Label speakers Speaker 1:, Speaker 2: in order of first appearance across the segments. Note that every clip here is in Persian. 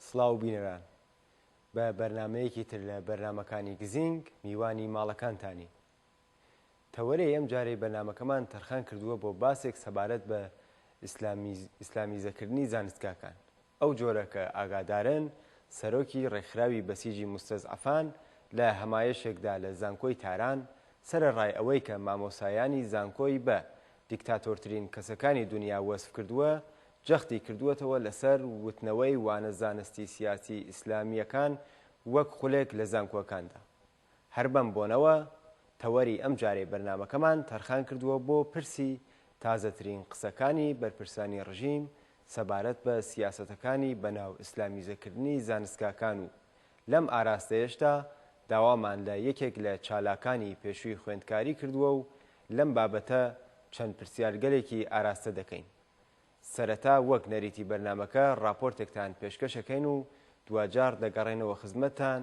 Speaker 1: سڵاو بینەران بە بەرنمەیەکی تر لە بەرنمەکانی گزینگ میوانی ماڵەکانتانی. تەوەرەی ئەم جارەی بەرنمەکەمان تەرخان کردووە بۆ باسێک سەبارەت بە ئیسلامیزەکردنی زانستگاکان. ئەو جۆرە کە ئاگادارن سەرۆکی ڕێکخراوی بەسیجی مستەزعەفان لە هەمایشێکدا لە زانکۆی تاران سەرەڕای ئەوەی کە مامۆسایانی زانکۆی بە دیکتاتۆرترین کەسەکانی دنیا وەسف کردووە جەختی کردووەتەوە لەسەر وتنەوەی وانە زانستی سیاسی ئیسلامیەکان وەک خولێک لە زانکۆکاندا. هەر بەم بۆنەوە تەوەری ئەم جارەی بەرنمەکەمان تەرخان کردووە بۆ پرسی تازەترین قسەکانی بەرپرسانی ڕژیم سەبارەت بە سیاسەتەکانی بەناو ئیسلامیزەکردنی زانستگاکان و لەم ئاراستەیەشدا داوامان لە یەکێک لە چالاکانی پێشووی خوێندکاری کردووە و لەم بابەتە چەند پرسیارگەلێکی ئاراستە دەکەین. سەرەتا وەک نەریتی بەرنمەکە راپۆرتێکتان پێشکەشەکەین و دوجار دەگەڕێنەوە خزمەتتان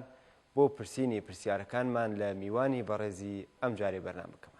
Speaker 1: بۆ پرسینی پرسیارەکانمان لە میوانی بەڕێزی ئەم جارێ بەرنمەکەمان.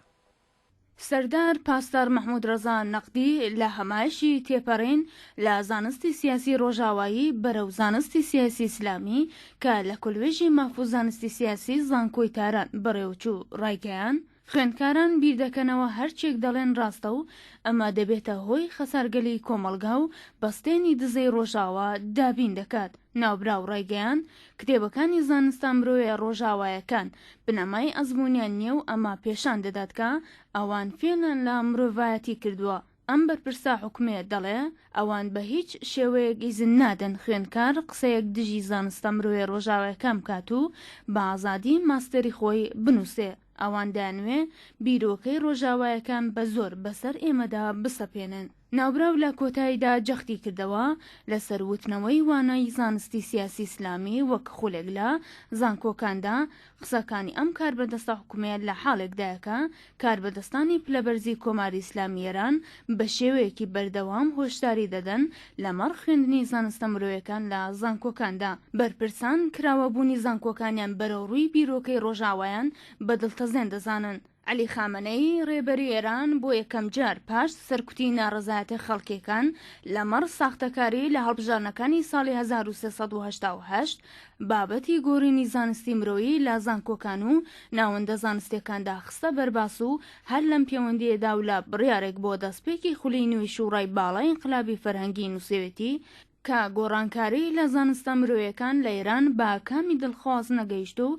Speaker 2: سەردار پاسدار محمود ڕەزا نەقدی لە هەمایشی تێپەڕین لە زانستی سیاسی ڕۆژاوایی بەرەو زانستی سیاسی ئیسلامی کە لە کولوێژی مافوو زانستی سیاسی زانکۆی تاران بەڕێوەچوو ڕایگەیان خوێندکاران بیر دەکەنەوە هەرچێک دەڵێن ڕاستە و ئەمە دەبێتە هۆی خەسارگەلی کۆمەڵگا و بەستێنی دزەی ڕۆژاوا دابین دەکات. ناوبراو ڕایگەیان کتێبەکانی زانستە مرۆیە ڕۆژاوایەکان بنەمای ئەزمونیان نییە و ئەمە پێشان دەدات کە ئەوان فێنان لە مرۆڤایەتی کردووە. ئەم بەرپرسا حکومێ دەڵێ ئەوان بە هیچ شێوەیەک ئیزن نادەن خوێندکار قسەیەک دژی زانستە مرۆیە ڕۆژاوایەکان بکات و بە ئازادی ماستەری خۆی بنووسێ. ئەوان دەیانوێ بیرۆکەی ڕۆژاوایەکان بە زۆر بەسەر ئێمەدا بسەپێنن. ناوبراو لە کۆتاییدا جەختی کردەوە لەسەر وتنەوەی وانای زانستی سیاسی ئیسلامی وەک خولێک لە زانکۆکاندا قسەکانی ئەم کاربەدەستە حکومێت لە حاڵێکدایەکە کاربەدەستانی پلەبەرزی کۆماری ئیسلامیێران بە شێوەیەکی بەردەوام هۆشداری دەدەن لەمەڕ خوێندنی زانستە مرۆیەکان لە زانکۆکاندا. بەرپرسان کراوەبوونی زانکۆکانیان بەرەوڕووی بیرۆکەی ڕۆژاوایان بەدڵتەزێن دەزانن. علی خامنەی ڕێبەری ئێران بۆ یەکەم جار پاش سەرکوتی ناڕەزایەتە خەڵکیەکان لەمەڕ ساختەکاری لە هەڵبژارنەکانی ساڵی 1388 بابەتی گۆڕینی زانستی مرۆیی لە زانکۆکان و ناوەندە زانستیەکاندا خستە بەرباس و هەر لەم پەیوەندیەدا و لە بڕیارێک بۆ دەستپێکی خولی نوێی شوڕای باڵای ئینقلابی فەرهەنگی نووسێتی کە گۆڕانکاری لە زانستە مرۆیەکان لە ئێران با کامی دڵخواز نەگەیشت و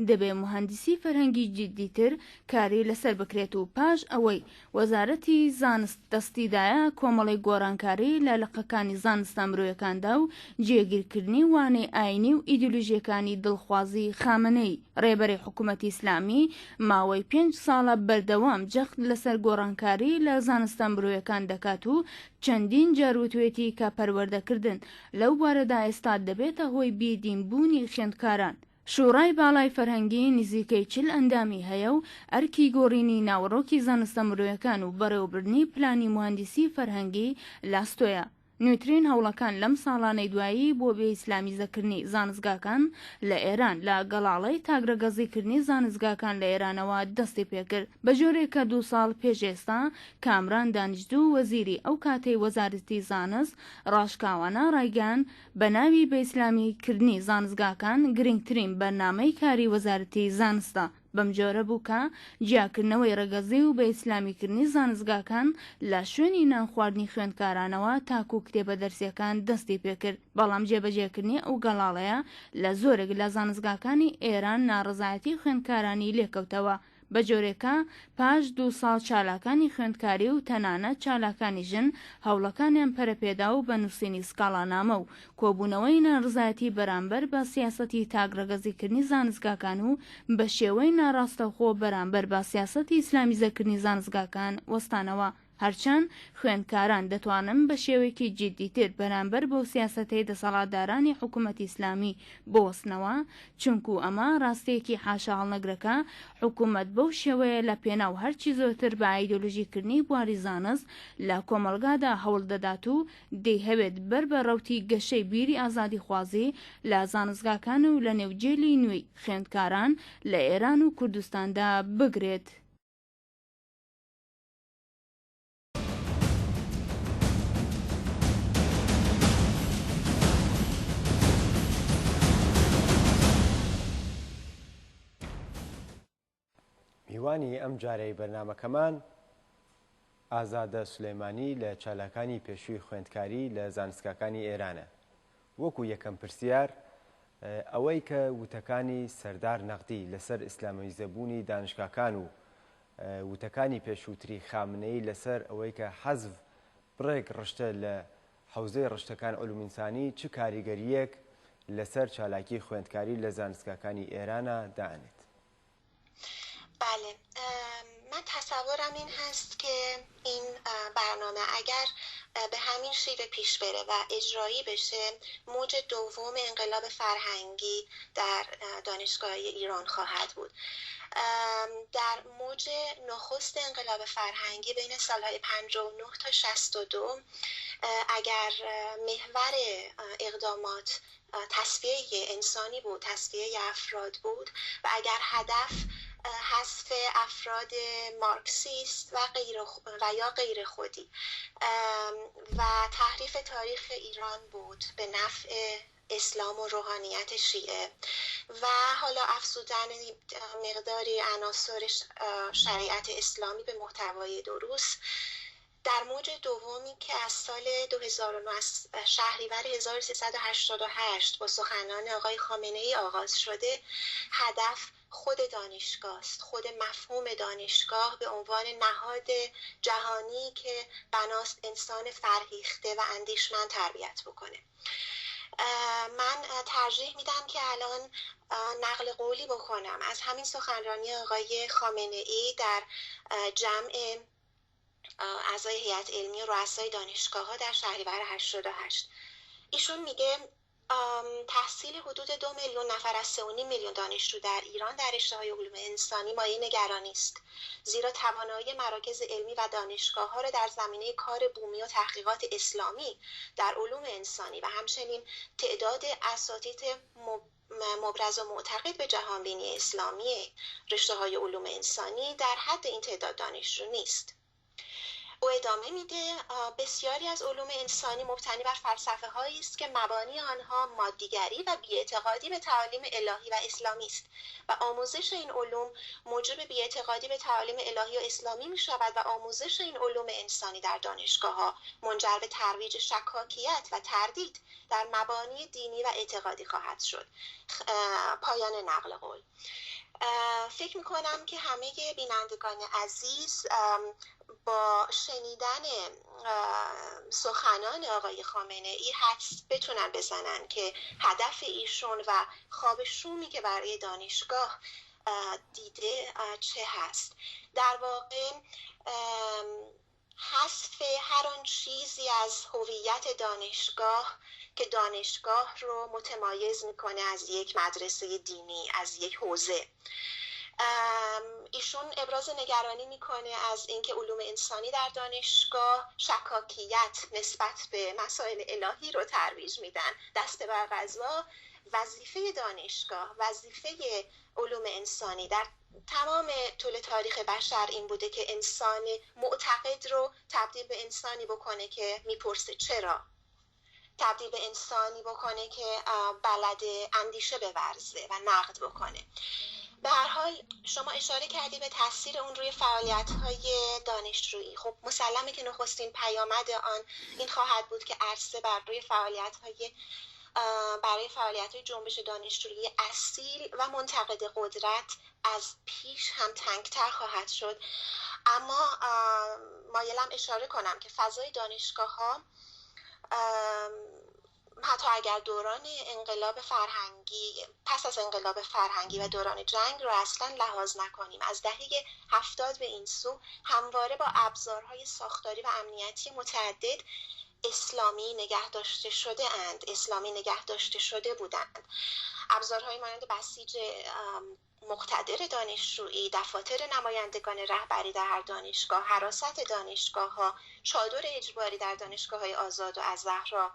Speaker 2: دەبێ مهندسی فەرهەنگی جدیتر کاری لەسەر بکرێت و پاش ئەوەی وەزارەتی زانست دەستیدایە کۆمەڵی گۆڕانکاری لە لەقەکانی زانستە مرۆیەکاندا و جێگیرکردنی وانەی ئاینی و ئیدۆلۆژیەکانی دڵخوازی خامنەی ڕێبەری حکوومەتی ئیسلامی ماوەی 5 ساڵە بەردەوام جەخت لەسەر گۆڕانکاری لە زانستە مرۆیەکان دەکات و چەندین جاروتوێتی کە پەروەردەکردن لەو بارەدا ئێستا دەبێتە هۆی بێدینبوونی خوێندکاران. شوڕای باڵای فەرهەنگی نزیکەی 40 ئەندامی هەیە و ئەرکی گۆڕینی ناوەڕۆکی زانستە مرۆیەکان و بەڕێوەبردنی پلانی مهندسی فەرهەنگی لاستۆیە. نوێترین هەوڵەکان لەم ساڵانەی دوایی بۆ بێ ئیسلامیزەکردنی زانستگاکان لە ئێران لە گەڵاڵەی تاگرەگەزیکردنی زانستگاکان لە ئێرانەوە دەستی پێکرد. بە جۆرێکە 2 ساڵ پێش ئێستا کامران دانیشتوو وەزیری ئەو کاتەی وەزارەتی زانست ڕاشکاوانە ڕایگەیان بە ناوی بە ئیسلامیکردنی زانستگاکان گرنگترین بەرنامەی کاری وەزارەتی زانستە. بەم جۆرە بوو کە جیاکردنەوەی ڕەگەزی و بە ئیسلامیکردنی زانستگاکان لە شوێنی نانخواردنی خوێندکارانەوە تاکو کتێبە دەرسیەکان دەستی پێکرد. بەڵام جێبەجێکردنی ئەو گەڵاڵەیە لە زۆرێک لە زانستگاکانی ئێران ناڕەزایەتی خوێندکارانی لێکەوتەوە. بە جۆرێکە پاش 2 ساڵ چالاکانی خوێندکاری و تەنانەت چالاکانی ژن هەوڵەکانیان پەرەپێدا و بە نووسینی سکاڵانامە و کۆبوونەوەی ناڕزایەتی بەرامبەر بە سیاسەتی تاگرەگەزیکردنی زانستگاکان و بە شێوەی ناڕاستەوخۆ بەرامبەر بە سیاسەتی ئیسلامیزەکردنی زانستگاکان وەستانەوە. هەرچەند خوێندکاران دەتوانن بە شێوەیەکی جدیتر بەرامبەر بۆ سیاسەتەی دەسەڵاتدارانی حکوومەتی ئیسلامی بوەستنەوە، چونکو ئەمە ڕاستەیەکی حاشا هەڵنەگرەکە حکوومەت بەو شێوەیە لە پێناو هەرچی زۆرتر بە ئایدۆلۆژیکردنی بواری زانست لە کۆمەڵگادا هەوڵ دەدات و دەیهەوێت بەر بە ڕەوتی گەشەی بیری ئازادی خوازی لە زانستگاکان و لە نێوجێلی نوێی خوێندکاران لە ئێران و کوردستاندا بگرێت.
Speaker 1: میوانی ئەم جارەی بەرنامەکەمان ئازادە سولەیمانی لە چالاکانی پێشووی خوێندکاری لە زانستگاکانی ئێرانە. وەکو یەکەم پرسیار ئەوەی کە وتەکانی سەردار نەقدی لەسەر ئیسلامیزەبوونی دانشگاکان و وتەکانی پێشووتری خامنەیی لەسەر ئەوەی کە حەزف بڕێک ڕشتە لە حوزەی ڕشتەکان عولوم ئینسانی چ کاریگەریەک لەسەر چالاکی خوێندکاری لە زانستگاکانی ئێرانە دائنێت؟
Speaker 3: بله، من تصورم این هست که این برنامه اگر به همین شیوه پیش بره و اجرایی بشه موج دوم انقلاب فرهنگی در دانشگاه ایران خواهد بود. در موج نخست انقلاب فرهنگی بین سالهای 59 تا 62 اگر محور اقدامات تصفیه انسانی بود، تصفیه افراد بود و اگر هدف حذف افراد مارکسیست و یا غیر خودی و تحریف تاریخ ایران بود به نفع اسلام و روحانیت شیعه و حالا افزودن مقداری عناصر شریعت اسلامی به محتوای دروس، در موج دومی که از سال 2009 از شهریور 1388 با سخنان آقای خامنه‌ای آغاز شده، هدف خود دانشگاه است، خود مفهوم دانشگاه به عنوان نهاد جهانی که بناست انسان فرهیخته و اندیشمند تربیت بکنه. من ترجیح میدم که الان نقل قولی بکنم از همین سخنرانی آقای خامنه‌ای در جمع اعضای هیئت علمی و رؤسای دانشگاه‌ها در شهریور 88. ایشون میگه تحصیل حدود 2 میلیون نفر از 3.5 میلیون دانشجو در ایران در رشته‌های علوم انسانی مایه نگرانی است، زیرا توانایی مراکز علمی و دانشگاه‌ها را در زمینه کار بومی و تحقیقات اسلامی در علوم انسانی و همچنین تعداد اساتید مبرز و معتقد به جهانبینی اسلامی رشته‌های علوم انسانی در حد این تعداد دانشجو نیست. او ادامه میده بسیاری از علوم انسانی مبتنی بر فلسفه هایی است که مبانی آنها مادیگری و بی‌اعتقادی به تعالیم الهی و اسلامی است و آموزش این علوم موجب بی‌اعتقادی به تعالیم الهی و اسلامی می شود و آموزش این علوم انسانی در دانشگاه ها منجر به ترویج شکاکیت و تردید در مبانی دینی و اعتقادی خواهد شد. پایان نقل قول. فکر میکنم که همه بینندگان عزیز با شنیدن سخنان آقای خامنه‌ای حدس بتونن بزنن که هدف ایشون و خواب شومی که برای دانشگاه دیده چه هست. در واقع حذف هر آن چیزی از هویت دانشگاه که دانشگاه رو متمایز میکنه از یک مدرسه دینی، از یک حوزه. ایشون ابراز نگرانی میکنه از اینکه علوم انسانی در دانشگاه شکاکیت نسبت به مسائل الهی رو ترویج میدن. دست بر قضا وظیفه دانشگاه، وظیفه علوم انسانی در تمام طول تاریخ بشر این بوده که انسان معتقد رو تبدیل به انسانی بکنه که میپرسه چرا، تبدیل به انسانی بکنه که بلد اندیشه بورزه و نقد بکنه. به هر حال شما اشاره کردی به تاثیر اون روی فعالیت‌های دانشجویی. خب مسلمه که نخستین پیامد آن این خواهد بود که عرصه برای فعالیت‌های جنبش دانشجویی اصیل و منتقد قدرت از پیش هم تنگتر خواهد شد. اما مایلم اشاره کنم که فضای دانشگاه‌ها حتی اگر دوران انقلاب فرهنگی، پس از انقلاب فرهنگی و دوران جنگ رو اصلا لحاظ نکنیم، از دهه 70 به این سو همواره با ابزارهای ساختاری و امنیتی متعدد اسلامی نگه داشته شده اند، اسلامی نگه داشته شده بودند. ابزارهای مانند بسیج مقتدر دانشجویی، دفاتر نمایندگان رهبری در هر دانشگاه، حراست دانشگاه‌ها، چادر اجباری در دانشگاه‌های آزاد و الزهرا،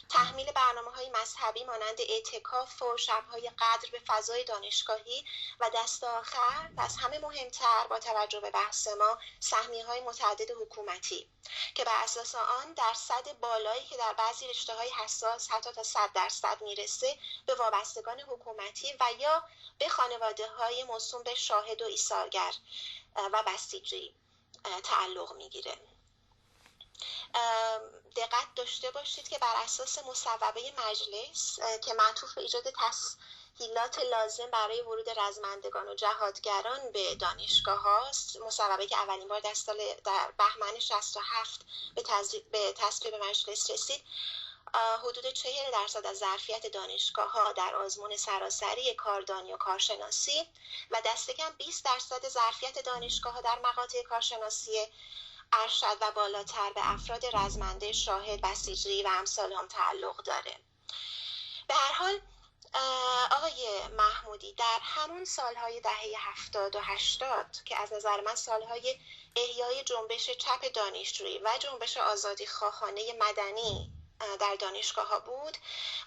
Speaker 3: تحمیل برنامه‌های مذهبی مانند اعتکاف و شب‌های قدر به فضای دانشگاهی و دست آخر و از همه مهمتر با توجه به بحث ما سهمیه‌های متعدد حکومتی که بر اساس آن درصد بالایی که در بعضی رشته‌های حساس حتی تا 100% میرسه به وابستگان نمایندگان حکومتی و یا به خانواده‌های موسوم به شاهد و ایثارگر و بسیجی تعلق میگیره. دقت داشته باشید که بر اساس مصوبه مجلس که معطوف به ایجاد تسهیلات لازم برای ورود رزمندگان و جهادگران به دانشگاه هاست، مصوبه که اولین بار در بهمن 67 به تصویب مجلس رسید، حدود 40% از ظرفیت دانشگاه ها در آزمون سراسری کاردانی و کارشناسی و دست کم 20% ظرفیت دانشگاه ها در مقاطع کارشناسی ارشد و بالاتر به افراد رزمنده، شاهد، بسیجی و امثال هم تعلق داره. به هر حال آقای محمودی در همون سالهای دهه 70 و 80 که از نظر من سالهای احیای جنبش چپ دانشجویی و جنبش آزادی خواهانه مدنی در دانشگاه ها بود،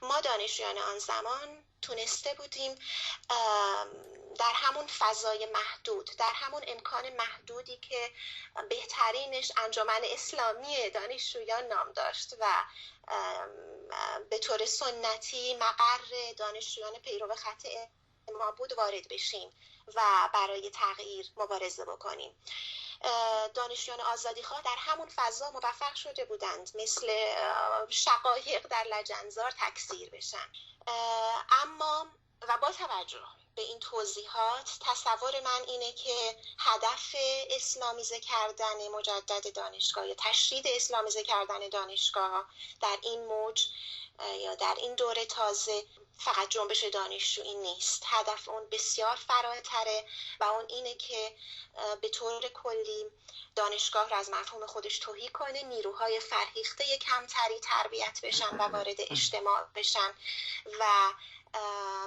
Speaker 3: ما دانشجویان آن زمان تونسته بودیم در همون فضای محدود، در همون امکان محدودی که بهترینش انجمن اسلامی دانشجویان نام داشت و به طور سنتی مقر دانشجویان پیرو خط ما بود، وارد بشیم و برای تغییر مبارزه بکنیم. دانشجویان آزادیخواه در همون فضا موفق شده بودند مثل شقایق در لجنزار تکثیر بشن. اما و با توجه به این توضیحات تصور من اینه که هدف اسلامیزه کردن مجدد دانشگاه یا تشدید اسلامیزه کردن دانشگاه در این موج یا در این دوره تازه فقط جنبش دانشجویی نیست. هدف اون بسیار فراتره و اون اینه که به طور کلی دانشگاه را از مفهوم خودش تهی کنه، نیروهای فرهیخته کمتری تربیت بشن و وارد اجتماع بشن و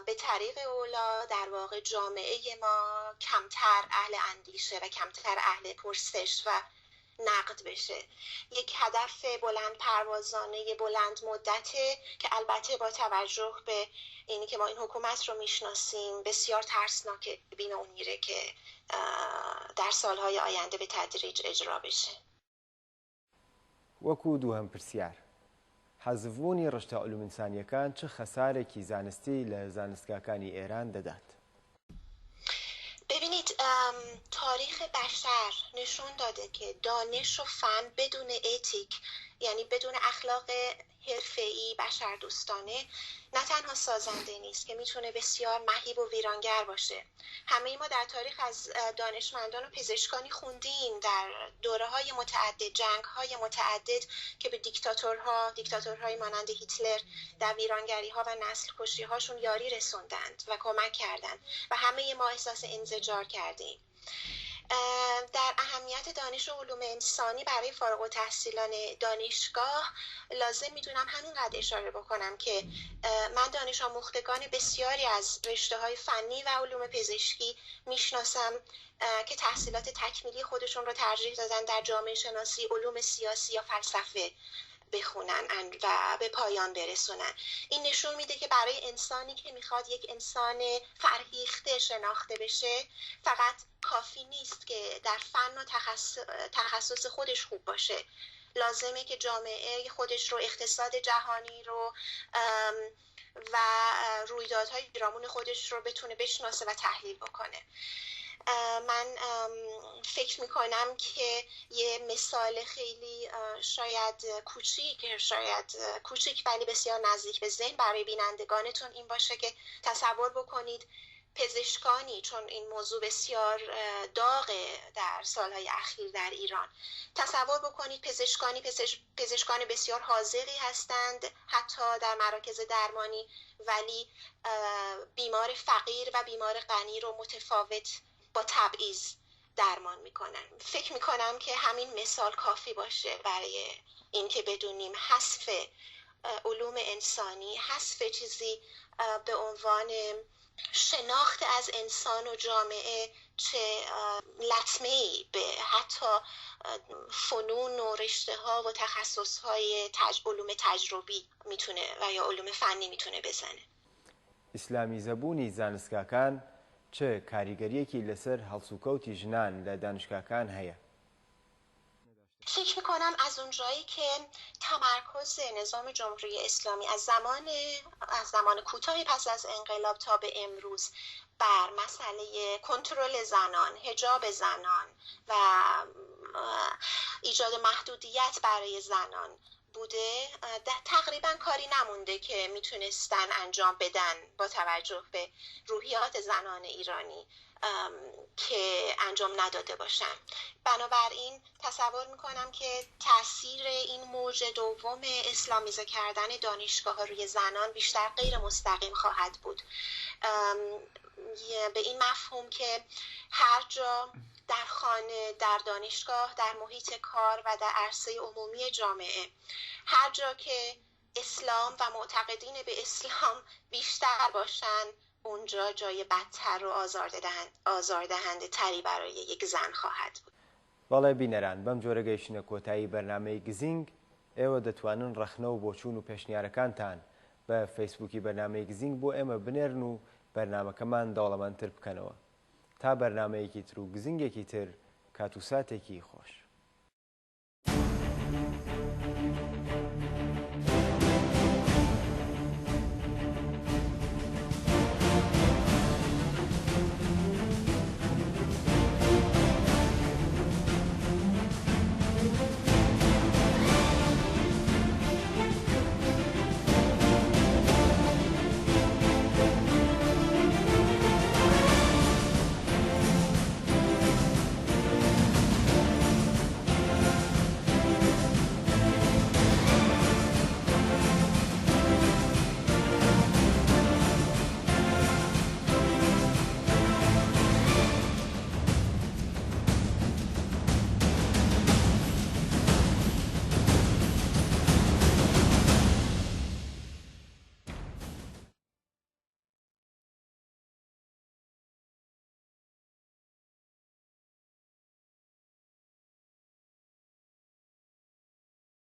Speaker 3: به طریق اولا در واقع جامعه ما کمتر اهل اندیشه و کمتر اهل پرسش و نقد بشه. یک هدف بلند پروازانه بلند مدته که البته با توجه به اینی که ما این حکومت رو میشناسیم بسیار ترسناک بین اون میره که در سالهای آینده به تدریج اجرا بشه.
Speaker 1: وەکو دووهەم پرسیار، حەزبوونی ڕشتە علوم ئینسانیەکان چه خەسارێکی زانستی لە زانستگاکانی ئێران دەدات؟
Speaker 3: ببینید، تاریخ بشر نشون داده که دانش و فن بدون اتیک، یعنی بدون اخلاق حرفه‌ای بشردوستانه، نه تنها سازنده نیست که میتونه بسیار مهیب و ویرانگر باشه. همه ما در تاریخ از دانشمندان و پزشکانی خوندیم در دوره‌های متعدد، جنگ‌های متعدد که به دیکتاتورهای مانند هیتلر در ویرانگری‌ها و نسل کشی‌هاشون یاری رسوندند و کمک کردند و همه ما احساس انزجار کردیم. در اهمیت دانش و علوم انسانی برای فارغ التحصیلان دانشگاه لازم میدونم همینقدر اشاره بکنم که من دانش آموختگان بسیاری از رشته‌های فنی و علوم پزشکی میشناسم که تحصیلات تکمیلی خودشون رو ترجیح دادن در جامعه شناسی، علوم سیاسی یا فلسفه بخونن و به پایان برسونن. این نشون میده که برای انسانی که میخواد یک انسان فرهیخته شناخته بشه فقط کافی نیست که در فن و تخصص خودش خوب باشه. لازمه که جامعه خودش رو، اقتصاد جهانی رو و رویدادهای پیرامون خودش رو بتونه بشناسه و تحلیل بکنه. من فکر میکنم که یه مثال خیلی شاید کوچیک ولی بسیار نزدیک به ذهن برای بینندگانتون این باشه که تصور بکنید پزشکانی، چون این موضوع بسیار داغه در سالهای اخیر در ایران، تصور بکنید پزشکان بسیار حاذقی هستند حتی در مراکز درمانی، ولی بیمار فقیر و بیمار غنی رو متفاوت با تبعیض درمان میکنن. فکر میکنم که همین مثال کافی باشه برای اینکه بدونیم حذف علوم انسانی، حذف چیزی به عنوان شناخت از انسان و جامعه چه لطمه‌ای به حتی فنون و رشته‌ها و تخصص‌های علوم تجربی میتونه و یا علوم فنی میتونه بزنه.
Speaker 1: ئیسلامیزەبوونی زانستگاکان چه کاریگەریەکی لەسەر هەڵسوکەوتی ژنان لە دانشگاکان هەیە؟
Speaker 3: فکر میکنم از اونجایی که تمرکز نظام جمهوری اسلامی از زمان کوتاهی پس از انقلاب تا به امروز بر مسئله کنترل زنان، حجاب زنان و ایجاد محدودیت برای زنان بوده، تقریبا کاری نمونده که میتونستن انجام بدن با توجه به روحیات زنان ایرانی که انجام نداده باشن. بنابراین تصور میکنم که تاثیر این موج دوم اسلامیزه کردن دانشگاه ها روی زنان بیشتر غیر مستقیم خواهد بود، به این مفهوم که هر جا در خانه، در دانشگاه، در محیط کار و در عرصه عمومی جامعه، هر جا که اسلام و معتقدین به اسلام بیشتر باشن، اونجا جای بدتر و آزاردهنده تری برای یک زن خواهد بود.
Speaker 1: بەڵێ بینەران بەم جۆرە گەیشتنە کۆتایی بەرنامەی گزینگ ئێوە دەتوانن ڕەخنە و بۆچوون و پێشنیارەکانتان بە فەیسبووکی بەرنامەی گزینگ بۆ ئێمە بنێرن و بەرنامەکەمان دەوڵەمەندتر بکەنەوە. تا بەرنامەیەکی تر و گزینگێکی تر، کات و ساتێکی خۆش.